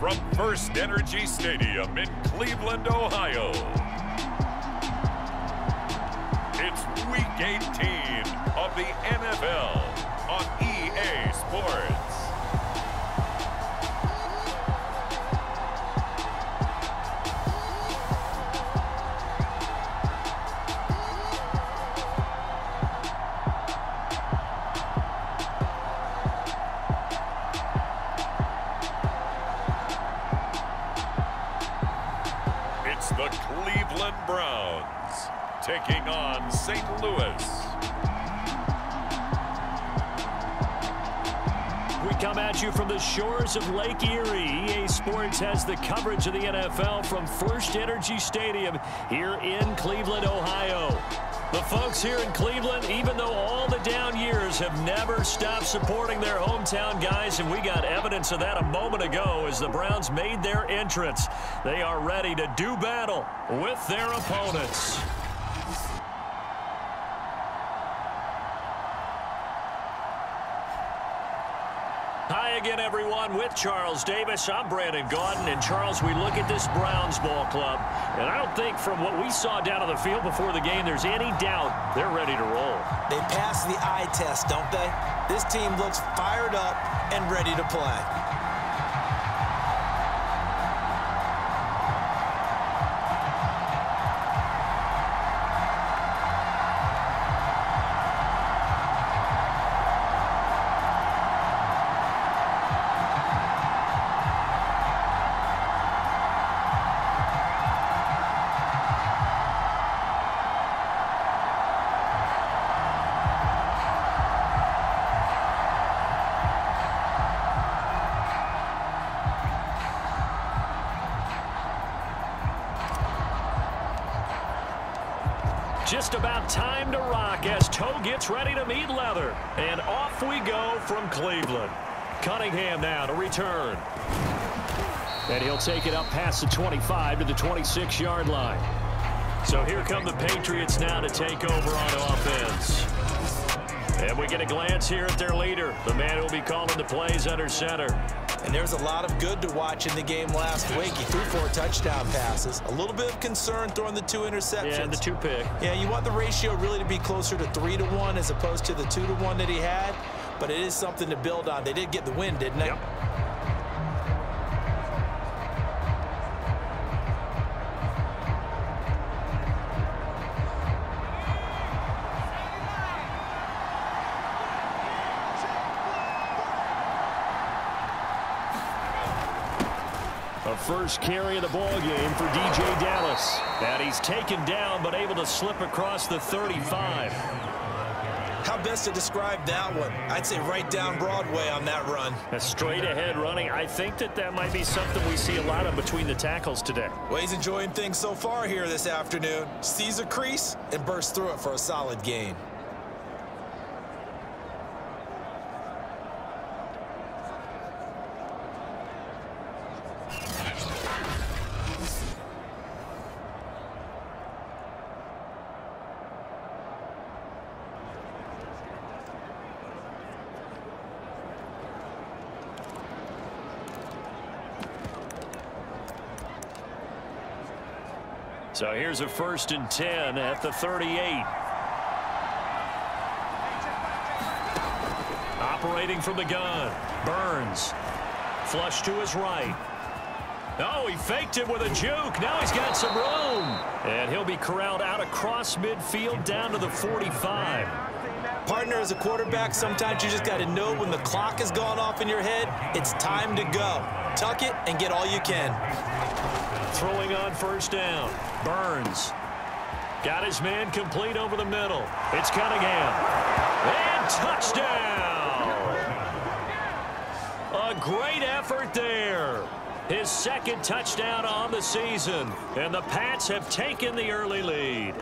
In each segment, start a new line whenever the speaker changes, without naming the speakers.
from First Energy Stadium in Cleveland, Ohio. It's Week 18 of the NFL on EA Sports. The Cleveland Browns taking on St. Louis.
We come at you from the shores of Lake Erie. EA Sports has the coverage of the NFL from First Energy Stadium here in Cleveland, Ohio. The folks here in Cleveland, even though all the down years, have never stopped supporting their hometown guys, and we got evidence of that a moment ago as the Browns made their entrance. They are ready to do battle with their opponents. Hi again, everyone. With Charles Davis, I'm Brandon Gaudin. And, Charles, we look at this Browns ball club, and I don't think from what we saw down on the field before the game there's any doubt they're ready to roll.
They passed the eye test, don't they? This team looks fired up and ready to play.
Just about time to rock as toe gets ready to meet leather. And off we go from Cleveland. Cunningham now to return. And he'll take it up past the 25 to the 26-yard line. So here come the Patriots now to take over on offense. And we get a glance here at their leader, the man who will be calling the plays under center.
And there's a lot of good to watch in the game last week. He threw 4 touchdown passes. A little bit of concern throwing the 2 interceptions.
Yeah, and the 2 pick.
Yeah, you want the ratio really to be closer to 3-to-1 as opposed to the 2-to-1 that he had. But it is something to build on. They did get the win, didn't they?
Yep. First carry of the ball game for DJ Dallas. And he's taken down but able to slip across the 35.
How best to describe that one? I'd say right down Broadway on that run.
A straight ahead running. I think that might be something we see a lot of between the tackles today.
Well, he's enjoying things so far here this afternoon. Sees a crease and bursts through it for a solid gain.
So here's a 1st and 10 at the 38. Operating from the gun. Burns. Flush to his right. Oh, he faked him with a juke. Now he's got some room. And he'll be corralled out across midfield down to the 45.
Partner, as a quarterback, sometimes you just got to know when the clock has gone off in your head, it's time to go. Tuck it and get all you can.
Throwing on 1st down. Burns. Got his man complete over the middle. It's Cunningham. And touchdown! A great effort there. His 2nd touchdown on the season. And the Pats have taken the early lead.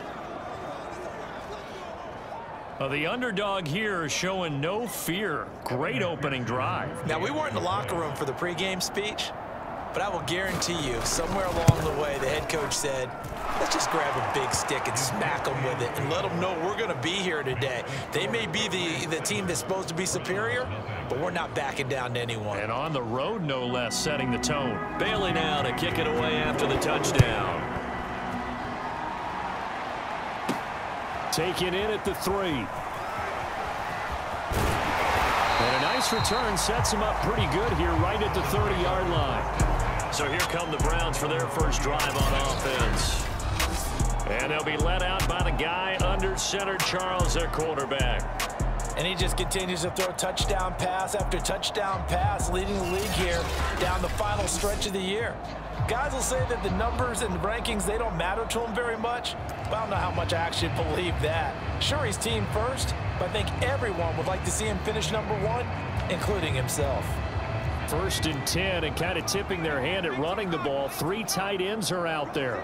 The underdog here is showing no fear. Great opening drive.
Now, we weren't in the locker room for the pregame speech, but I will guarantee you, somewhere along the way, the head coach said, let's just grab a big stick and smack them with it and let them know we're going to be here today. They may be the team that's supposed to be superior, but we're not backing down to anyone.
And on the road, no less, setting the tone. Bailey now to kick it away after the touchdown. Taken in at the 3. And a nice return sets him up pretty good here right at the 30-yard line. So here come the Browns for their first drive on offense. And they'll be led out by the guy under center, Charles, their quarterback.
And he just continues to throw touchdown pass after touchdown pass, leading the league here down the final stretch of the year. Guys will say that the numbers and the rankings, they don't matter to him very much, but I don't know how much I actually believe that. Sure, he's team first, but I think everyone would like to see him finish number 1, including himself.
1st and 10, and kind of tipping their hand at running the ball. 3 tight ends are out there.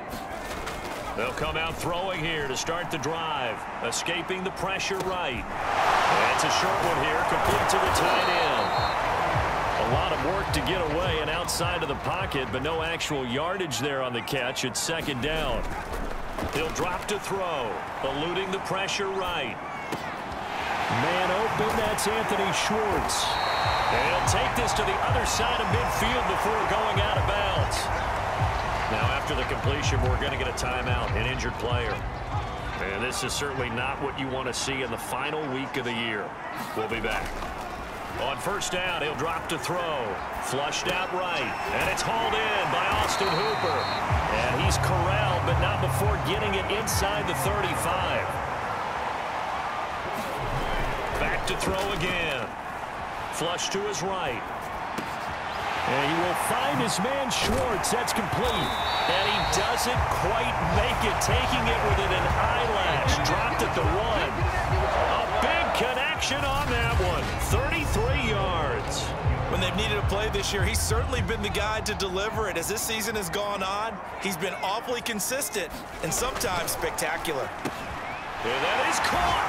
They'll come out throwing here to start the drive, escaping the pressure right. It's a short one here, complete to the tight end. A lot of work to get away and outside of the pocket, but no actual yardage there on the catch. It's 2nd down. He'll drop to throw, eluding the pressure right. Man open, that's Anthony Schwartz. And he'll take this to the other side of midfield before going out of bounds. Now, after the completion, we're going to get a timeout, an injured player. And this is certainly not what you want to see in the final week of the year. We'll be back. On 1st down, he'll drop to throw. Flushed out right. And it's hauled in by Austin Hooper. And he's corralled, but not before getting it inside the 35. Back to throw again. Flush to his right. And he will find his man Schwartz. That's complete. And he doesn't quite make it, taking it within an eyelash. Dropped at the 1. A big connection on that one. 33 yards.
When they've needed a play this year, he's certainly been the guy to deliver it. As this season has gone on, he's been awfully consistent and sometimes spectacular.
And that is caught.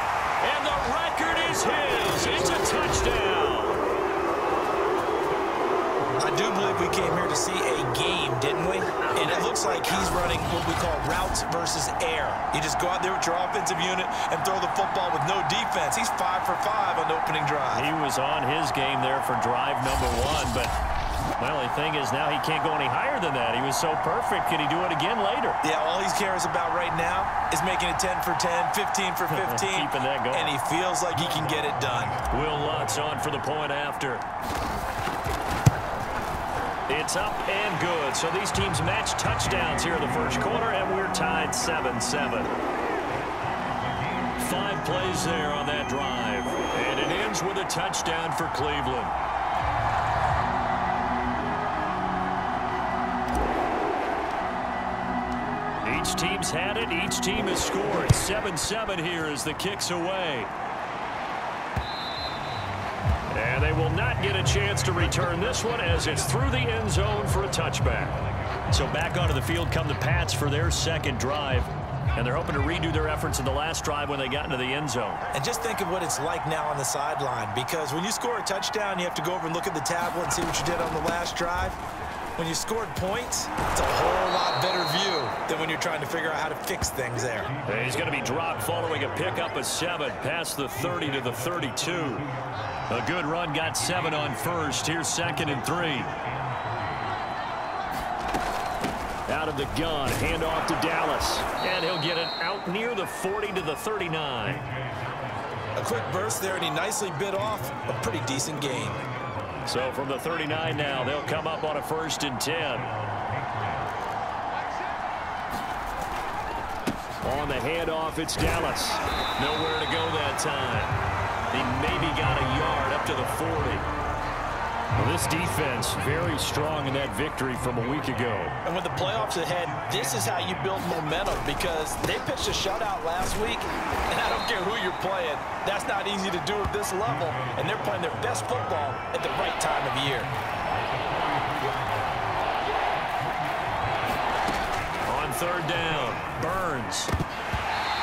And the record is his. It's a touchdown.
I do believe we came here to see a game, didn't we? And it looks like he's running what we call routes versus air. You just go out there with your offensive unit and throw the football with no defense. He's 5 for 5 on the opening drive.
He was on his game there for drive number 1, but my only thing is now he can't go any higher than that. He was so perfect. Can he do it again later?
Yeah, all he cares about right now is making it 10 for 10, 15 for 15.
Keeping that going.
And he feels like he can get it done.
Will Lutz on for the point after. It's up and good. So these teams match touchdowns here in the first quarter, and we're tied 7-7. 5 plays there on that drive. And it ends with a touchdown for Cleveland. Each team's had it. Each team has scored. 7-7 here as the kick's away. And they will not get a chance to return this one as it's through the end zone for a touchback. So back onto the field come the Pats for their 2nd drive. And they're hoping to redo their efforts in the last drive when they got into the end zone.
And just think of what it's like now on the sideline, because when you score a touchdown, you have to go over and look at the tablet and see what you did on the last drive. When you scored points, it's a whole lot better view than when you're trying to figure out how to fix things there.
And he's going to be dropped following a pickup of 7 past the 30 to the 32. A good run, got 7 on first. Here's 2nd and 3. Out of the gun, handoff to Dallas. And he'll get it out near the 40 to the 39.
A quick burst there, and he nicely bit off a pretty decent gain.
So from the 39 now, they'll come up on a 1st and 10. On the handoff, it's Dallas. Nowhere to go that time. He maybe got a yard up to the 40. Well, this defense very strong in that victory from a week ago.
And with the playoffs ahead, this is how you build momentum, because they pitched a shutout last week, and I don't care who you're playing. That's not easy to do at this level, and they're playing their best football at the right time of year.
On 3rd down, Burns.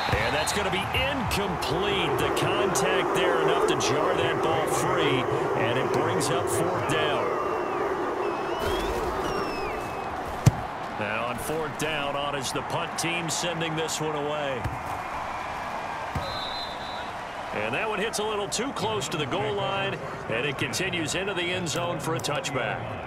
And that's going to be incomplete. The contact there enough to jar that ball free, and it brings up 4th down. Now on 4th down, on is the punt team sending this one away. And that one hits a little too close to the goal line, and it continues into the end zone for a touchback.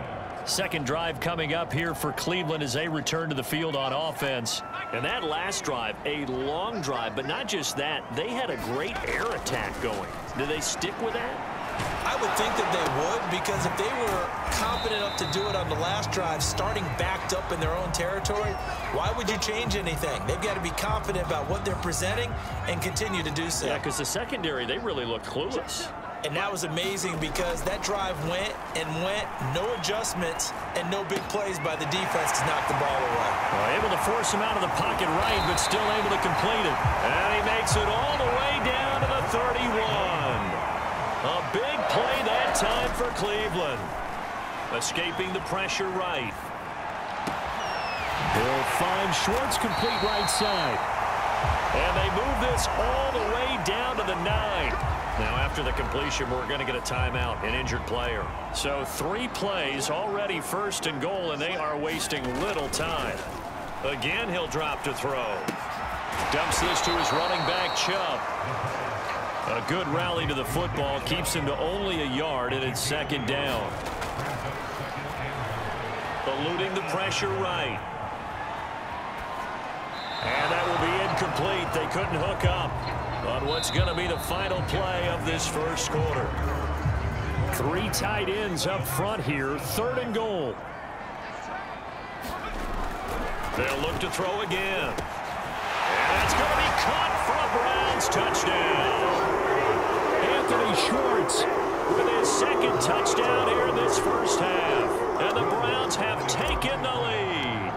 Second drive coming up here for Cleveland as they return to the field on offense. And that last drive, a long drive, but not just that. They had a great air attack going. Do they stick with that?
I would think that they would, because if they were confident enough to do it on the last drive, starting backed up in their own territory, why would you change anything? They've got to be confident about what they're presenting and continue to do so.
Yeah, because the secondary, they really looked clueless.
And that was amazing because that drive went and went, no adjustments, and no big plays by the defense to knock the ball away.
Well, able to force him out of the pocket right, but still able to complete it. And he makes it all the way down to the 31. A big play that time for Cleveland. Escaping the pressure right. He'll find Schwartz complete right side. And they move this all the way down to the 9. Now, after the completion, we're going to get a timeout, an injured player. So 3 plays, already first and goal, and they are wasting little time. Again, he'll drop to throw. Dumps this to his running back, Chubb. A good rally to the football, keeps him to only a yard, and it's second down. Eluding the pressure right. And that will be incomplete. They couldn't hook up on what's going to be the final play of this first quarter. 3 tight ends up front here, third and goal. They'll look to throw again. And it's going to be caught for a Browns touchdown. Anthony Schwartz with his second touchdown here in this first half. And the Browns have taken the lead.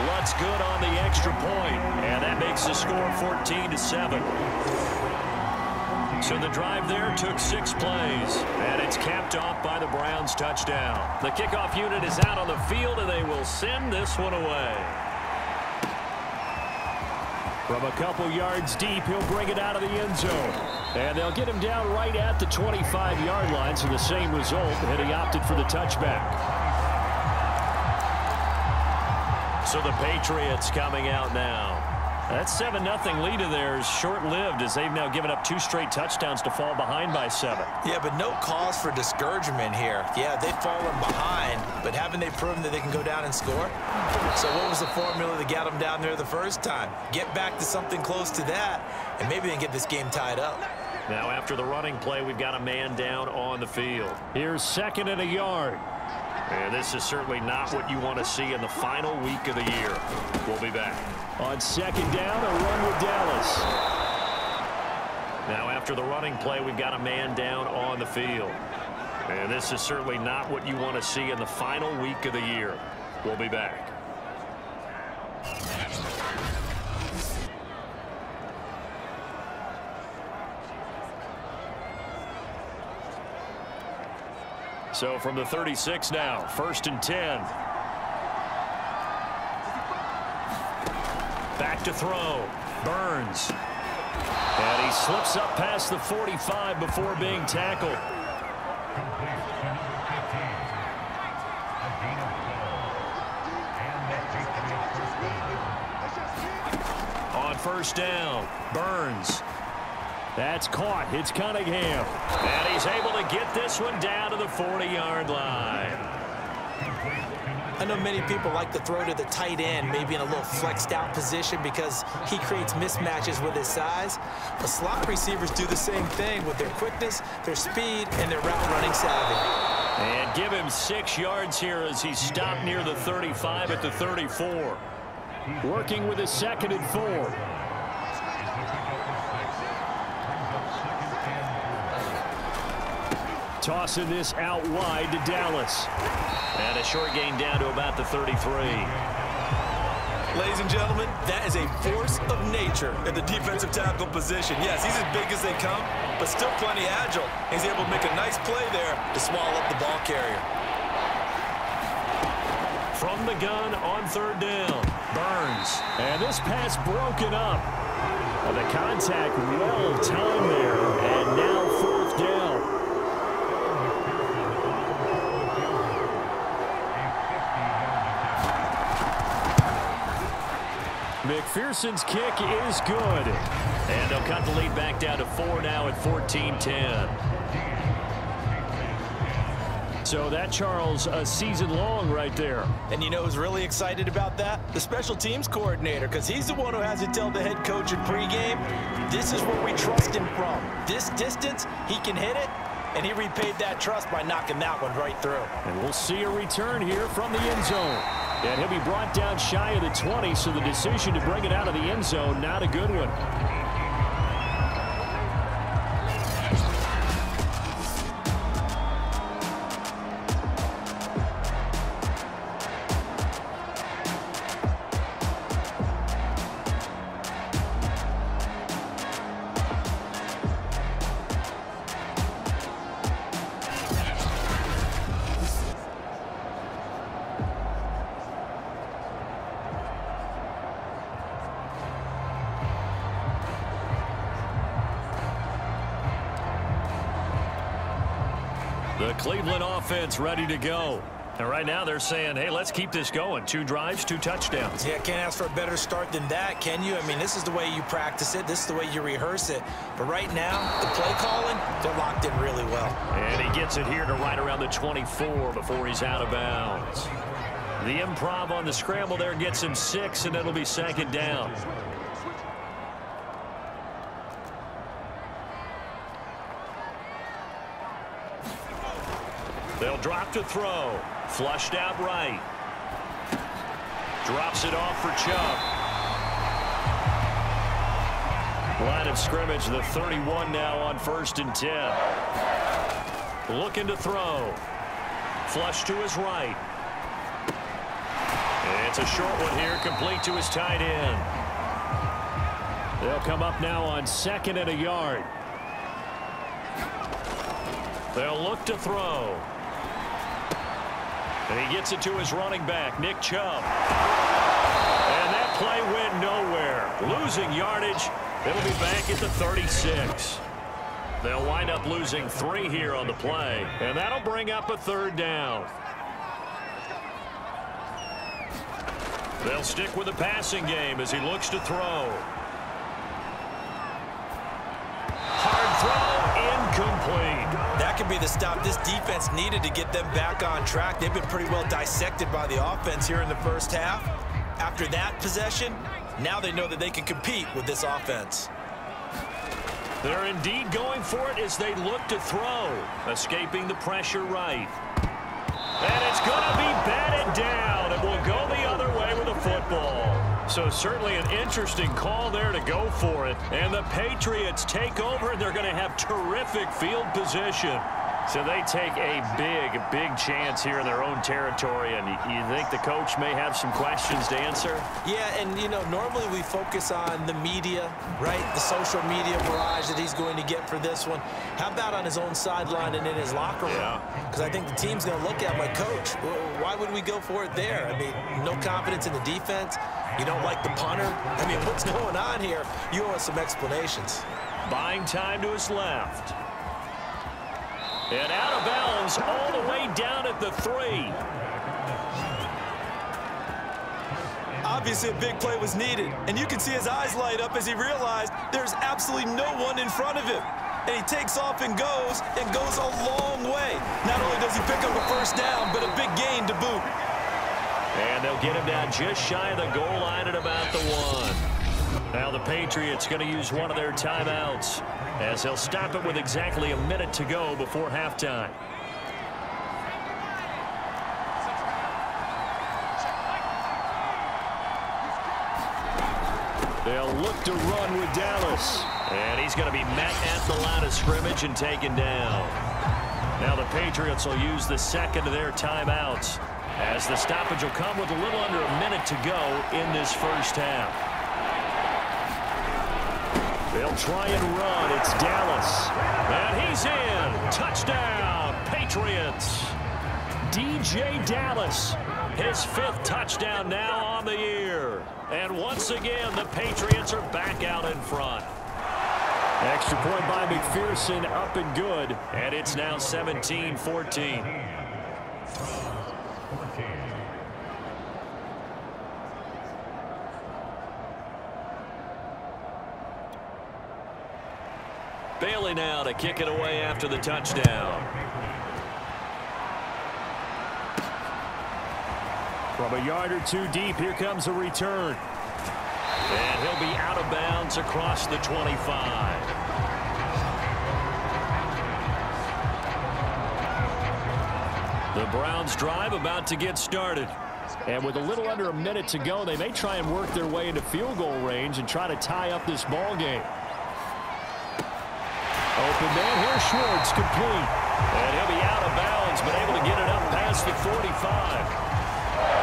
Lutz good on the extra point, and that makes the score 14-7. So the drive there took 6 plays, and it's capped off by the Browns touchdown. The kickoff unit is out on the field, and they will send this one away. From a couple yards deep, he'll bring it out of the end zone. And they'll get him down right at the 25-yard line, so the same result, and he opted for the touchback. So the Patriots coming out now. That 7-0 lead of theirs short-lived as they've now given up 2 straight touchdowns to fall behind by 7.
Yeah, but no cause for discouragement here. Yeah, they've fallen behind, but haven't they proven that they can go down and score? So what was the formula that got them down there the first time? Get back to something close to that, and maybe they can get this game tied up.
Now after the running play, we've got a man down on the field. Here's second and a yard. And this is certainly not what you want to see in the final week of the year. We'll be back. On second down, a run with Dallas. Now after the running play, we've got a man down on the field. And this is certainly not what you want to see in the final week of the year. We'll be back. So from the 36 now, 1st and 10. Back to throw. Burns. And he slips up past the 45 before being tackled. On first down, Burns. That's caught. It's Cunningham. And he's able to get this one down to the 40-yard line.
I know many people like to throw to the tight end, maybe in a little flexed out position because he creates mismatches with his size. But slot receivers do the same thing with their quickness, their speed, and their route running savvy.
And give him 6 yards here as he stopped near the 35 at the 34. Working with his 2nd and 4. Tossing this out wide to Dallas. And a short gain down to about the 33.
Ladies and gentlemen, that is a force of nature at the defensive tackle position. Yes, he's as big as they come, but still plenty agile. He's able to make a nice play there to swallow up the ball carrier.
From the gun on 3rd down, Burns. And this pass broken up. The contact well timed there, and now 4th down. McPherson's kick is good. And they'll cut the lead back down to 4 now at 14-10. So that, Charles, a season long right there.
And you know who's really excited about that? The special teams coordinator, because he's the one who has to tell the head coach in pregame, this is where we trust him from. This distance, he can hit it, and he repaid that trust by knocking that one right through.
And we'll see a return here from the end zone. And he'll be brought down shy of the 20, so the decision to bring it out of the end zone, not a good one. The Cleveland offense ready to go. And right now they're saying, hey, let's keep this going. 2 drives, 2 touchdowns.
Yeah, can't ask for a better start than that, can you? I mean, this is the way you practice it. This is the way you rehearse it. But right now, the play calling, they're locked in really well.
And he gets it here to right around the 24 before he's out of bounds. The improv on the scramble there gets him 6, and it'll be 2nd down. They'll drop to throw. Flushed out right. Drops it off for Chubb. Line of scrimmage, the 31 now on 1st and 10. Looking to throw. Flush to his right. It's a short one here, complete to his tight end. They'll come up now on 2nd and a yard. They'll look to throw. And he gets it to his running back, Nick Chubb. And that play went nowhere. Losing yardage. It'll be back at the 36. They'll wind up losing 3 here on the play. And that'll bring up a 3rd down. They'll stick with the passing game as he looks to throw. Hard throw, incomplete.
That could be the stop this defense needed to get them back on track. They've been pretty well dissected by the offense here in the first half. After that possession, now they know that they can compete with this offense.
They're indeed going for it as they look to throw. Escaping the pressure right. And it's going to be batted down, and will go the other way with the football. So certainly an interesting call there to go for it. And the Patriots take over, and they're going to have terrific field position. So they take a big chance here in their own territory. And you think the coach may have some questions to answer?
Yeah, and, you know, normally we focus on the media, right? The social media barrage that he's going to get for this one. How about on his own sideline and in his locker room? Because I think the team's going to look at my coach. Why would we go for it there? I mean, no confidence in the defense. You don't like the punter. I mean, what's going on here? You owe us some explanations.
Buying time to his left. And out of bounds all the way down at the 3.
Obviously, a big play was needed, and you can see his eyes light up as he realized there's absolutely no one in front of him. And he takes off and goes a long way. Not only does he pick up a 1st down, but a big gain to boot.
And they'll get him down just shy of the goal line at about the 1. Now the Patriots going to use one of their timeouts as they'll stop it with exactly a minute to go before halftime. They'll look to run with Dallas. And he's going to be met at the line of scrimmage and taken down. Now the Patriots will use the 2nd of their timeouts as the stoppage will come with a little under a minute to go in this first half. They'll try and run. It's Dallas. And he's in. Touchdown, Patriots. DJ Dallas, his 5th touchdown now on the year. And once again, the Patriots are back out in front. Extra point by McPherson, up and good. And it's now 17-14. Bailey now to kick it away after the touchdown. From a yard or two deep, here comes a return. And he'll be out of bounds across the 25. The Browns drive about to get started. And with a little under a minute to go, they may try and work their way into field goal range and try to tie up this ball game. Open man here, Schwartz, complete. And he'll be out of bounds, but able to get it up past the 45.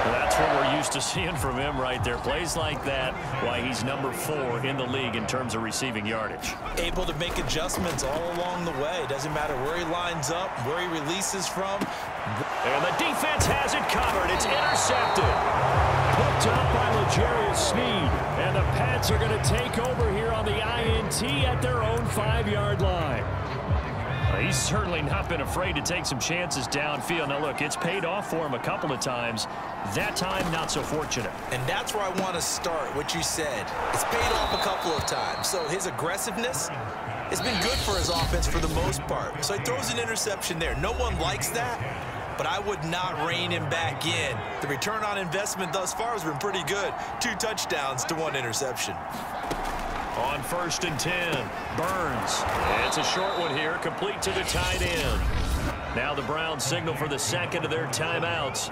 That's what we're used to seeing from him right there. Plays like that, why he's number 4 in the league in terms of receiving yardage.
Able to make adjustments all along the way. Doesn't matter where he lines up, where he releases from.
And the defense has it covered. It's intercepted. Hooked up by L'Jarius Sneed. And the Pats are going to take over here on the INT at their own 5-yard line. He's certainly not been afraid to take some chances downfield. Now, look, it's paid off for him a couple of times. That time, not so fortunate.
And that's where I want to start, what you said. It's paid off a couple of times. So his aggressiveness has been good for his offense for the most part. So he throws an interception there. No one likes that, but I would not rein him back in. The return on investment thus far has been pretty good. 2 touchdowns to 1 interception.
On 1st and 10, Burns. It's a short one here, complete to the tight end. Now the Browns signal for the second of their timeouts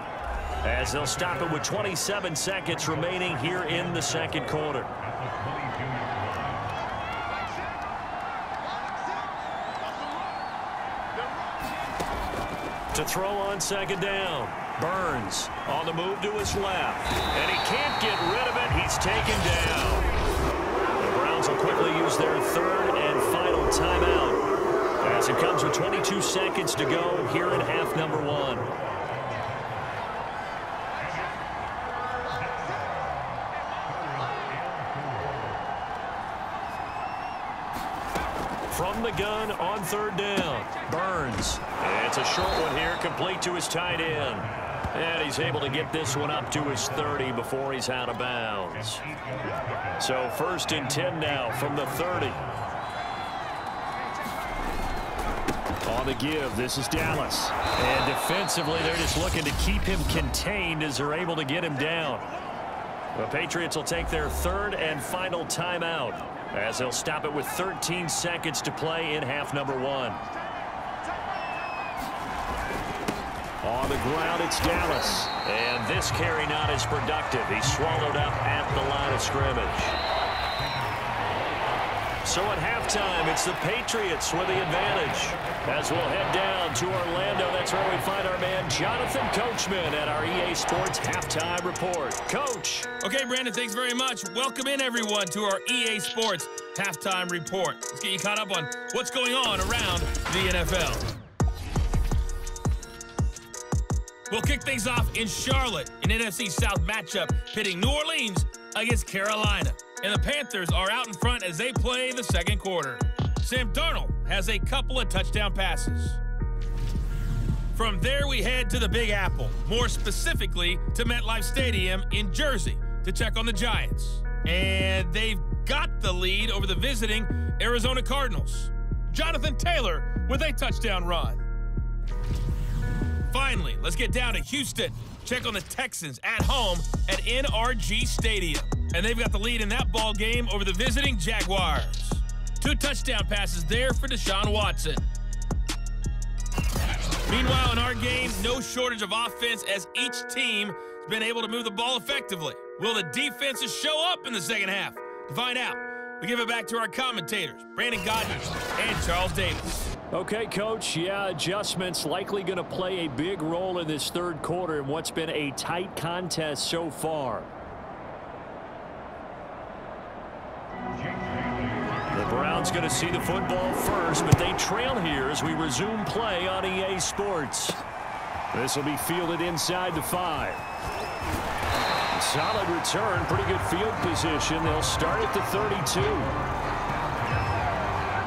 as they'll stop it with 27 seconds remaining here in the second quarter. To throw on second down, Burns on the move to his left. And he can't get rid of it. He's taken down. Will quickly use their 3rd and final timeout as it comes with 22 seconds to go here in half number 1. From the gun on 3rd down, Burns. It's a short one here, complete to his tight end. And he's able to get this one up to his 30 before he's out of bounds. So 1st and 10 now from the 30. On the give, this is Dallas. And defensively, they're just looking to keep him contained as they're able to get him down. The Patriots will take their 3rd and final timeout as they'll stop it with 13 seconds to play in half number 1. On the ground, it's Dallas. And this carry not as productive. He's swallowed up at the line of scrimmage. So at halftime, it's the Patriots with the advantage. As we'll head down to Orlando, that's where we find our man Jonathan Coachman at our EA Sports Halftime Report. Coach.
Okay, Brandon, thanks very much. Welcome in, everyone, to our EA Sports Halftime Report. Let's get you caught up on what's going on around the NFL. We'll kick things off in Charlotte, an NFC South matchup pitting New Orleans against Carolina. And the Panthers are out in front as they play the second quarter. Sam Darnold has a couple of touchdown passes. From there, we head to the Big Apple, more specifically to MetLife Stadium in Jersey to check on the Giants. And they've got the lead over the visiting Arizona Cardinals. Jonathan Taylor with a touchdown run. Finally, let's get down to Houston. Check on the Texans at home at NRG Stadium. And they've got the lead in that ball game over the visiting Jaguars. 2 touchdown passes there for Deshaun Watson. Meanwhile, in our game, no shortage of offense as each team has been able to move the ball effectively. Will the defenses show up in the second half? To find out, we give it back to our commentators, Brandon Godden and Charles Davis.
Okay, Coach, yeah, adjustments likely going to play a big role in this third quarter in what's been a tight contest so far. The Browns going to see the football first, but they trail here as we resume play on EA Sports. This will be fielded inside the 5. Solid return, pretty good field position. They'll start at the 32.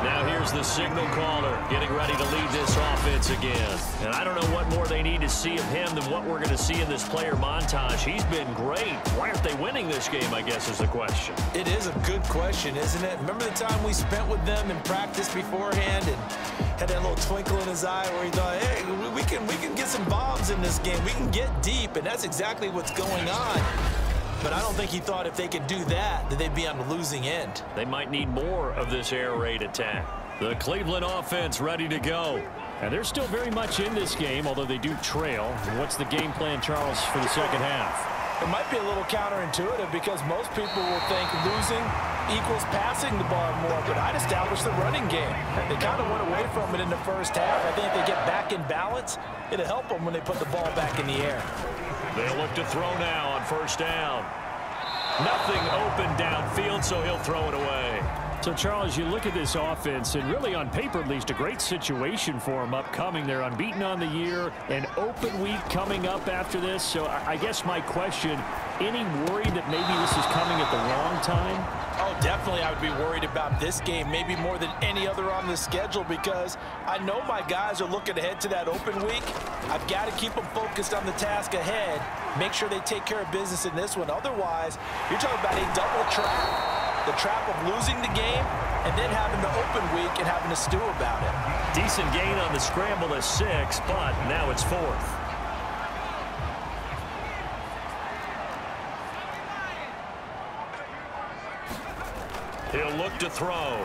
Now here's the signal caller getting ready to lead this offense again. And I don't know what more they need to see of him than what we're going to see in this player montage. He's been great. Why aren't they winning this game, I guess, is the question.
It is a good question, isn't it? Remember the time we spent with them in practice beforehand and had that little twinkle in his eye where he thought, hey, we can get some bombs in this game. We can get deep, and that's exactly what's going on. But I don't think he thought if they could do that they'd be on the losing end.
They might need more of this air raid attack. The Cleveland offense ready to go.
And they're still very much in this game, although they do trail. What's the game plan, Charles, for the second half?
It might be a little counterintuitive because most people will think losing equals passing the ball more, but I'd establish the running game. They kind of went away from it in the first half. I think if they get back in balance, it'll help them when they put the ball back in the air.
They'll look to throw now on first down. Nothing open downfield, so he'll throw it away.
So, Charles, you look at this offense, and really on paper at least a great situation for them upcoming. They're unbeaten on the year, an open week coming up after this. So I guess my question, any worry that maybe this is coming at the wrong time?
Oh, definitely I would be worried about this game, maybe more than any other on the schedule, because I know my guys are looking ahead to that open week. I've got to keep them focused on the task ahead, make sure they take care of business in this one. Otherwise, you're talking about a double trap. The trap of losing the game and then having the open week and having to stew about it.
Decent gain on the scramble to 6, but now it's 4th. He'll look to throw.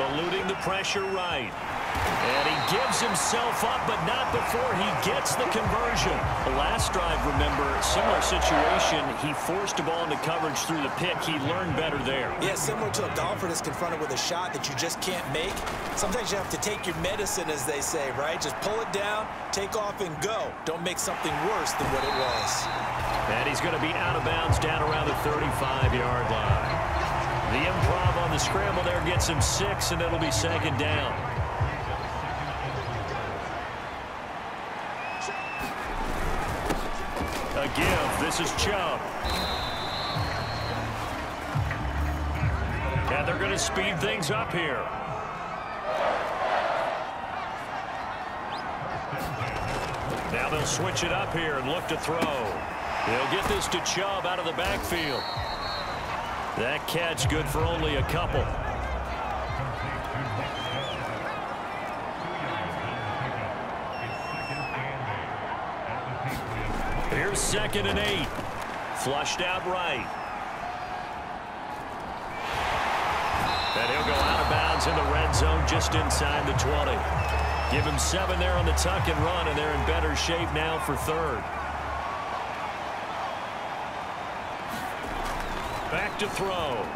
Eluding the pressure right. And he gives himself up, but not before he gets the conversion. The last drive, remember, similar situation. He forced the ball into coverage through the pick. He learned better there.
Yeah, similar to a golfer that's confronted with a shot that you just can't make. Sometimes you have to take your medicine, as they say, right? Just pull it down, take off, and go. Don't make something worse than what it was.
And he's going to be out of bounds down around the 35-yard line. The improv on the scramble there gets him 6, and it'll be second down. A give. This is Chubb. And they're going to speed things up here. Now they'll switch it up here and look to throw. They'll get this to Chubb out of the backfield. That catch good for only a couple. Here's 2nd and 8. Flushed out right. And he'll go out of bounds in the red zone just inside the 20. Give him 7 there on the tuck and run, and they're in better shape now for 3rd. Back to throw.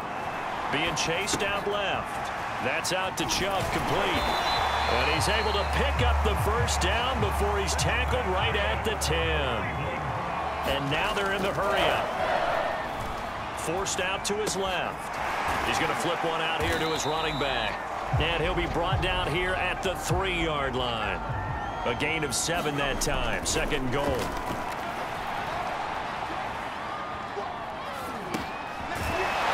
Being chased out left. That's out to Chubb, complete. And he's able to pick up the first down before he's tackled right at the 10. And now they're in the hurry-up. Forced out to his left. He's going to flip one out here to his running back. And he'll be brought down here at the 3-yard line. A gain of 7 that time. 2nd goal.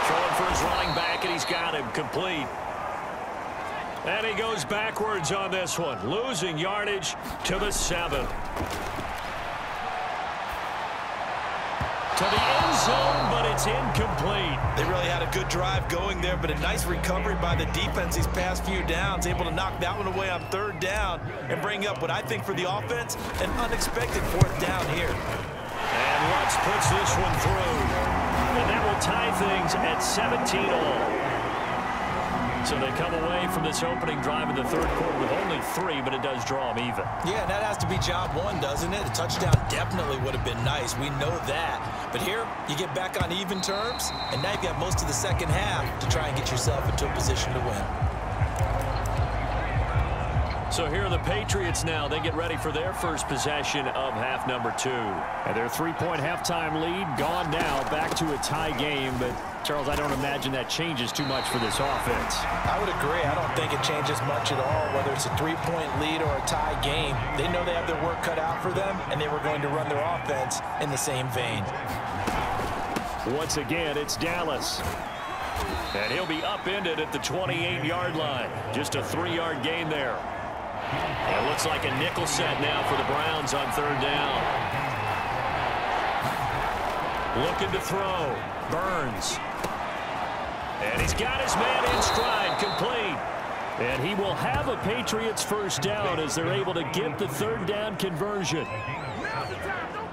Throwing for his running back, and he's got him complete. And he goes backwards on this one. Losing yardage to the 7. To the end zone, but it's incomplete.
They really had a good drive going there, but a nice recovery by the defense these past few downs, able to knock that one away on 3rd down and bring up what I think for the offense, an unexpected 4th down here.
And Lutz puts this one through. And that will tie things at 17 all. So they come away from this opening drive in the 3rd quarter with only 3, but it does draw them even.
Yeah, and that has to be job 1, doesn't it? A touchdown definitely would have been nice. We know that. But here, you get back on even terms, and now you've got most of the second half to try and get yourself into a position to win.
So here are the Patriots now. They get ready for their first possession of half number 2.
And their 3-point halftime lead gone now, back to a tie game. But, Charles, I don't imagine that changes too much for this offense.
I would agree. I don't think it changes much at all, whether it's a 3-point lead or a tie game. They know they have their work cut out for them, and they were going to run their offense in the same vein.
Once again, it's Dallas.
And he'll be upended at the 28-yard line. Just a 3-yard gain there. It looks like a nickel set now for the Browns on 3rd down. Looking to throw. Burns. And he's got his man in stride, complete. And he will have a Patriots first down as they're able to get the 3rd down conversion.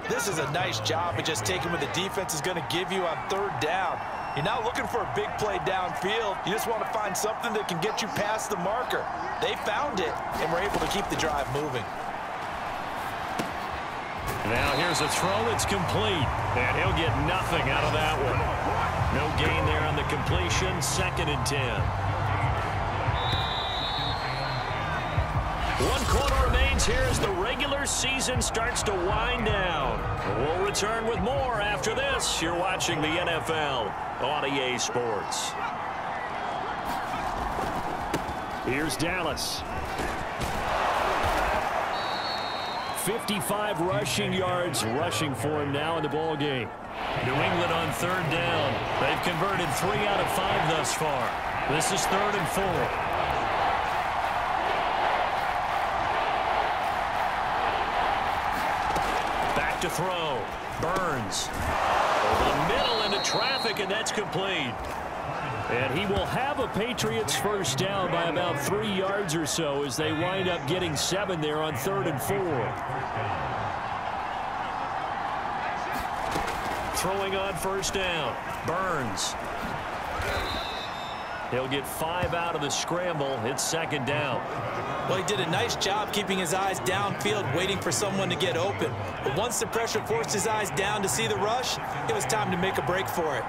This is a nice job of just taking what the defense is going to give you on 3rd down. You're not looking for a big play downfield. You just want to find something that can get you past the marker. They found it, and were able to keep the drive moving.
Now here's a throw that's complete, and he'll get nothing out of that one. No gain there on the completion, 2nd and 10. 1 quarter remains here as the regular season starts to wind down. We'll return with more after this. You're watching the NFL on EA Sports.
Here's Dallas. 55 rushing yards rushing for him now in the ball game.
New England on 3rd down. They've converted 3 out of 5 thus far. This is 3rd and 4. Back to throw. Burns. Over the middle into traffic, and that's complete.
And he will have a Patriots first down by about 3 yards or so as they wind up getting 7 there on 3rd and 4.
Throwing on 1st down. Burns. He'll get 5 out of the scramble. It's 2nd down.
Well, he did a nice job keeping his eyes downfield, waiting for someone to get open. But once the pressure forced his eyes down to see the rush, it was time to make a break for it.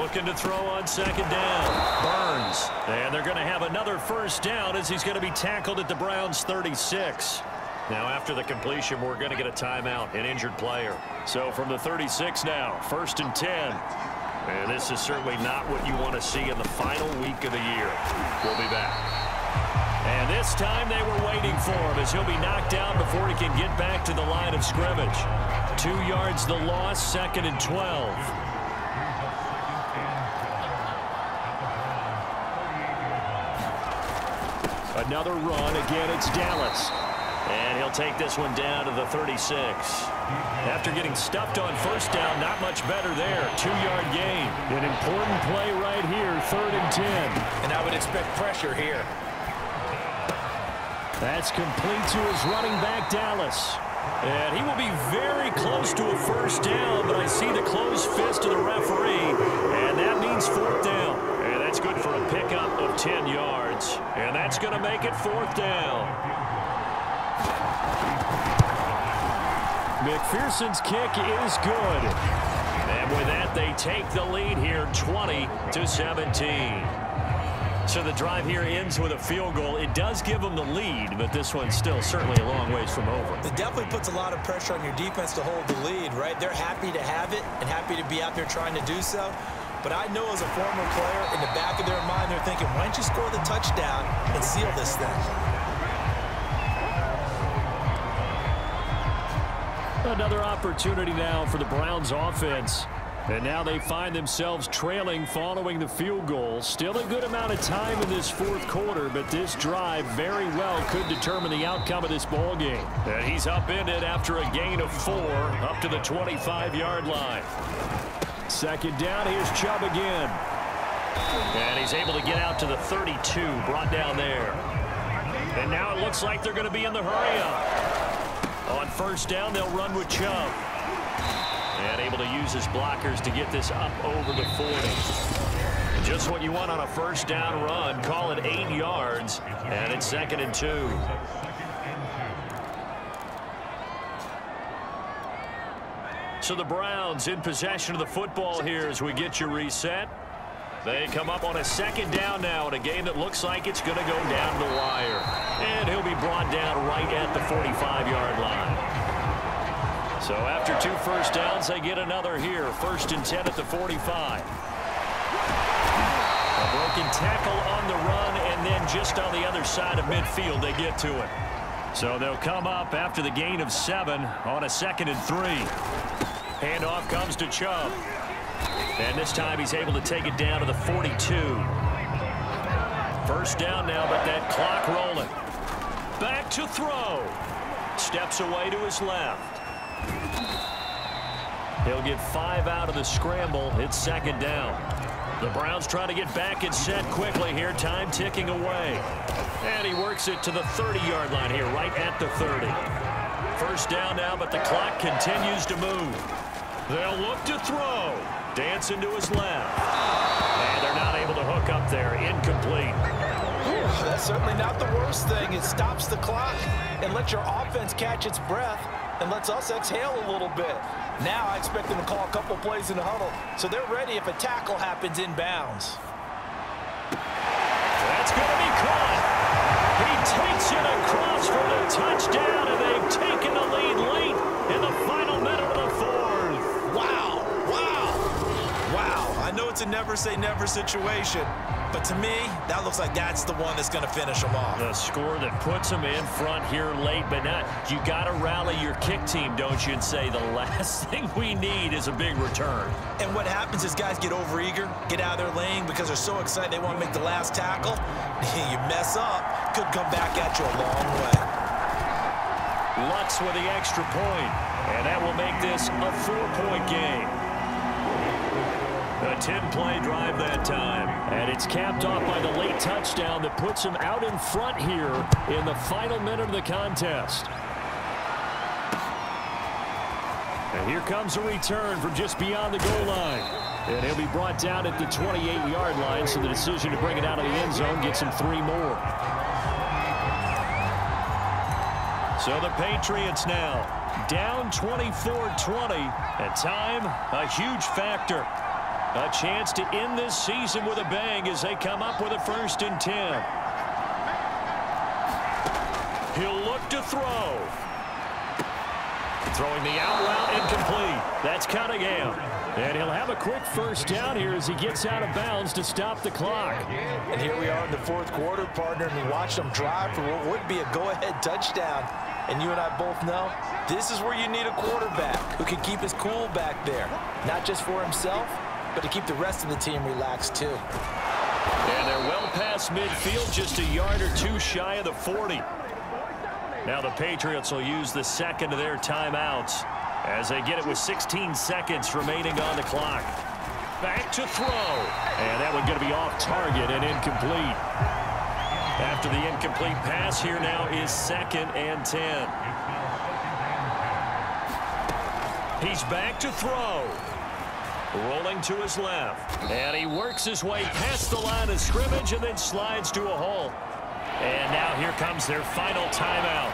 Looking to throw on 2nd down. Burns. And they're going to have another first down as he's going to be tackled at the Browns' 36. Now, after the completion, we're going to get a timeout, an injured player. So from the 36 now, 1st and 10. And this is certainly not what you want to see in the final week of the year. We'll be back. And this time they were waiting for him as he'll be knocked down before he can get back to the line of scrimmage. 2 yards the loss, 2nd and 12.
Another run. Again, it's Dallas.
And he'll take this one down to the 36. After getting stuffed on 1st down, not much better there. 2-yard gain.
An important play right here, 3rd and 10.
And I would expect pressure here.
That's complete to his running back, Dallas.
And he will be very close to a first down, but I see the closed fist of the referee, and that means 4th down. And that's good for a pickup of 10 yards. And that's going to make it 4th down.
McPherson's kick is good.
And with that, they take the lead here, 20-17. So the drive here ends with a field goal. It does give them the lead, but this one's still certainly a long ways from over.
It definitely puts a lot of pressure on your defense to hold the lead, right? They're happy to have it and happy to be out there trying to do so. But I know as a former player, in the back of their mind, they're thinking, why don't you score the touchdown and seal this thing?
Another opportunity now for the Browns offense. And now they find themselves trailing following the field goal. Still a good amount of time in this 4th quarter, but this drive very well could determine the outcome of this ball game.
And he's upended after a gain of 4 up to the 25-yard line.
2nd down, here's Chubb again.
And he's able to get out to the 32, brought down there. And now it looks like they're going to be in the hurry-up. On 1st down, they'll run with Chubb. And able to use his blockers to get this up over the 40. Just what you want on a 1st down run. Call it 8 yards. And it's 2nd and 2. So the Browns in possession of the football here as we get you reset. They come up on a 2nd down now in a game that looks like it's going to go down the wire. And he'll be brought down right at the 45-yard line. So after 2 first downs, they get another here. 1st and 10 at the 45. A broken tackle on the run, and then just on the other side of midfield, they get to it. So they'll come up after the gain of 7 on a 2nd and 3. Handoff comes to Chubb. And this time he's able to take it down to the 42. First down now, but that clock rolling. Back to throw. Steps away to his left. He'll get 5 out of the scramble. It's second down. The Browns trying to get back and set quickly here. Time ticking away. And he works it to the 30-yard line here, right at the 30. First down now, but the clock continues to move. They'll look to throw. Dancing to his left. And they're not able to hook up there. Incomplete.
That's certainly not the worst thing. It stops the clock and lets your offense catch its breath and lets us exhale a little bit. Now I expect them to call a couple plays in the huddle, so they're ready if a tackle happens inbounds.
That's going to be caught. He takes it across for the touchdown, and they've taken the lead late in the final minute of the fourth.
Wow, wow, wow. I know it's a never-say-never situation, but to me, that looks like that's the one that's going to finish them off.
The score that puts them in front here late, but not. You got to rally your kick team, don't you, and say the last thing we need is a big return.
And what happens is guys get overeager, get out of their lane because they're so excited they want to make the last tackle. You mess up, could come back at you a long way.
Lutz with the extra point, and that will make this a 4-point game. A 10-play drive that time. And it's capped off by the late touchdown that puts him out in front here in the final minute of the contest. And here comes a return from just beyond the goal line. And he'll be brought down at the 28-yard line, so the decision to bring it out of the end zone gets him 3 more. So the Patriots now down 24-20, and time a huge factor. A chance to end this season with a bang as they come up with a 1st and 10. He'll look to throw. Throwing the out route incomplete. That's Cunningham. And he'll have a quick first down here as he gets out of bounds to stop the clock.
And here we are in the 4th quarter, partner, and we watched them drive for what would be a go-ahead touchdown. And you and I both know this is where you need a quarterback who can keep his cool back there. Not just for himself, but to keep the rest of the team relaxed too.
And they're well past midfield, just a yard or 2 shy of the 40. Now the Patriots will use the second of their timeouts as they get it with 16 seconds remaining on the clock. Back to throw. And that one going to be off target and incomplete. After the incomplete pass, here now is 2nd and 10. He's back to throw. Rolling to his left. And he works his way past the line of scrimmage and then slides to a halt. And now here comes their final timeout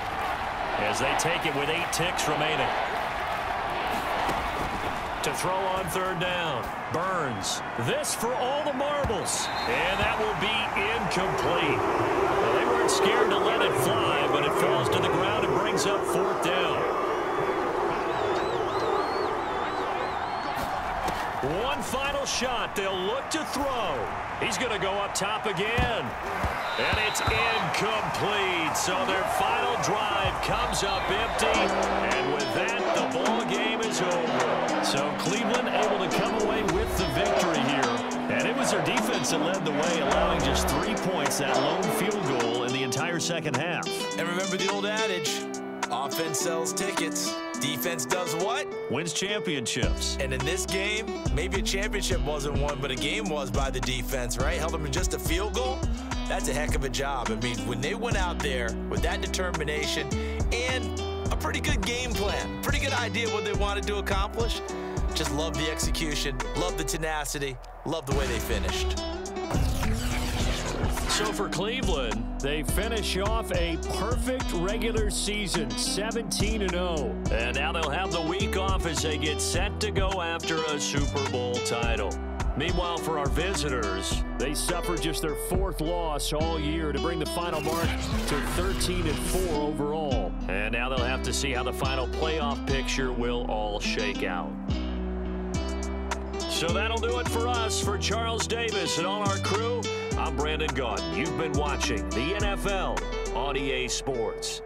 as they take it with 8 ticks remaining. To throw on 3rd down. Burns. This for all the marbles. And that will be incomplete. Well, they weren't scared to let it fly, but it falls to the ground and brings up 4th down. One final shot. They'll look to throw. He's going to go up top again. And it's incomplete. So their final drive comes up empty. And with that, the ball game is over. So Cleveland able to come away with the victory here. And it was their defense that led the way, allowing just 3 points, that lone field goal in the entire second half.
And remember the old adage, offense sells tickets. Defense does what?
Wins championships.
And in this game, maybe a championship wasn't won, but a game was by the defense, right? Held them in just a field goal. That's a heck of a job. I mean, when they went out there with that determination and a pretty good game plan, pretty good idea what they wanted to accomplish, just love the execution, love the tenacity, love the way they finished.
So for Cleveland, they finish off a perfect regular season, 17-0. And now they'll have the week off as they get set to go after a Super Bowl title. Meanwhile, for our visitors, they suffered just their 4th loss all year to bring the final mark to 13-4 overall. And now they'll have to see how the final playoff picture will all shake out. So that'll do it for us. For Charles Davis and all our crew, I'm Brandon Gaudin. You've been watching the NFL on EA Sports.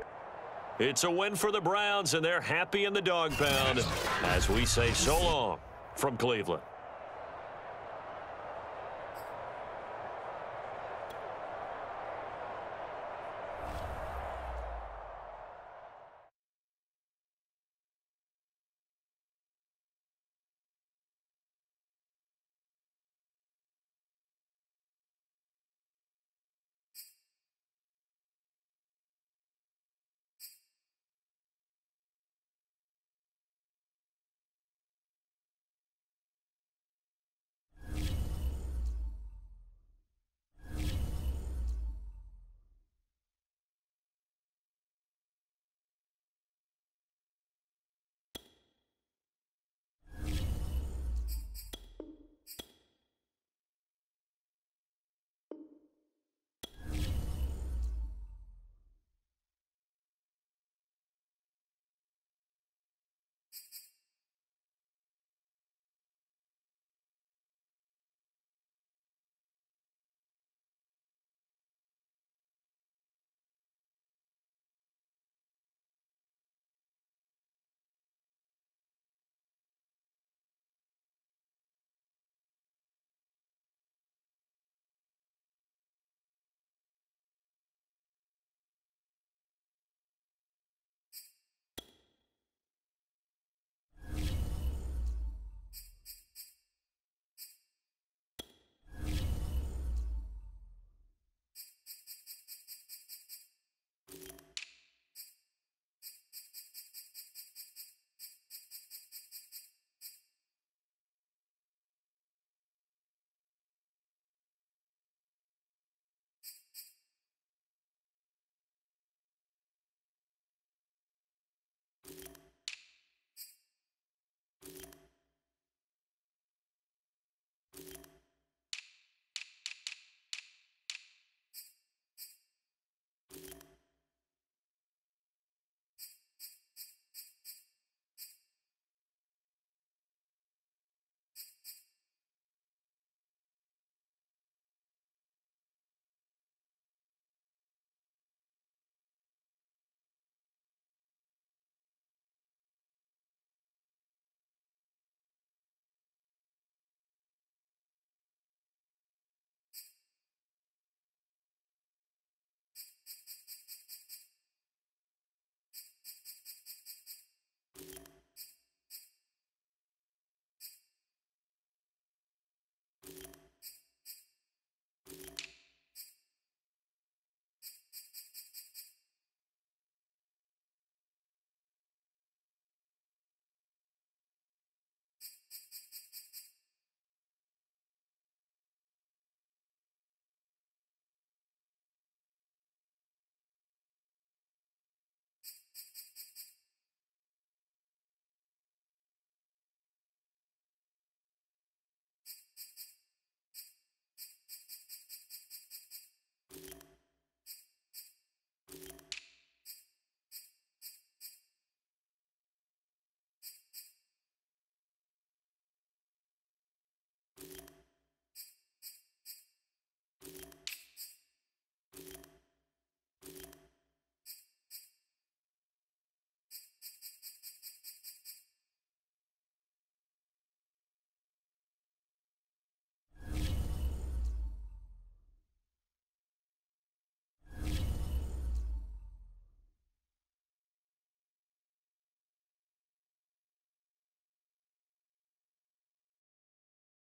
It's a win for the Browns, and they're happy in the dog pound as we say so long from Cleveland.